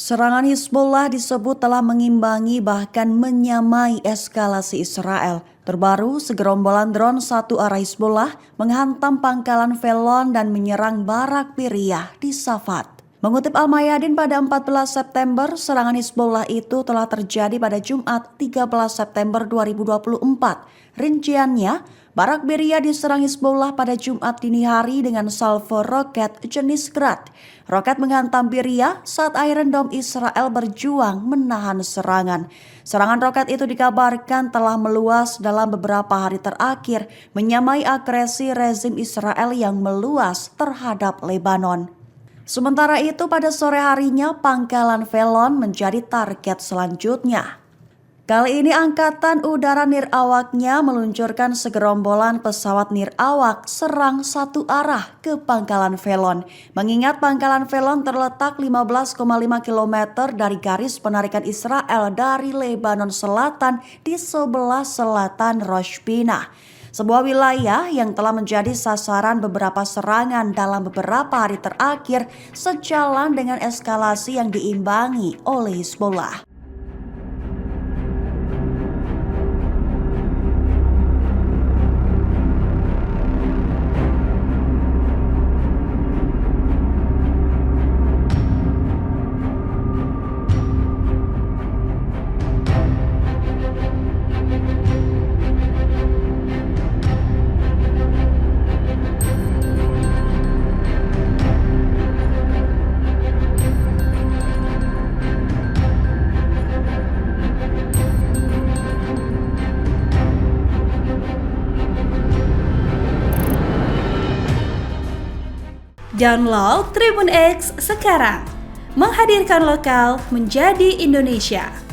Serangan Hizbullah disebut telah mengimbangi bahkan menyamai eskalasi Israel. Terbaru, segerombolan drone satu arah Hizbullah menghantam pangkalan Velon dan menyerang Barak Biriyah di Safad. Mengutip Al-Mayadin pada 14 September, serangan Hizbullah itu telah terjadi pada Jumat 13 September 2024. Rinciannya, Barak Biriyah diserang Hizbullah pada Jumat dini hari dengan salvo roket jenis Grad. Roket menghantam Biriyah saat Iron Dome Israel berjuang menahan serangan. Serangan roket itu dikabarkan telah meluas dalam beberapa hari terakhir, menyamai agresi rezim Israel yang meluas terhadap Lebanon. Sementara itu pada sore harinya pangkalan Velon menjadi target selanjutnya. Kali ini Angkatan Udara Nirawaknya meluncurkan segerombolan pesawat nirawak serang satu arah ke pangkalan Velon. Mengingat pangkalan Velon terletak 15,5 km dari garis penarikan Israel dari Lebanon Selatan di sebelah selatan Rosh Pinah. Sebuah wilayah yang telah menjadi sasaran beberapa serangan dalam beberapa hari terakhir sejalan dengan eskalasi yang diimbangi oleh Hizbullah. Download Tribun X sekarang, menghadirkan lokal menjadi Indonesia.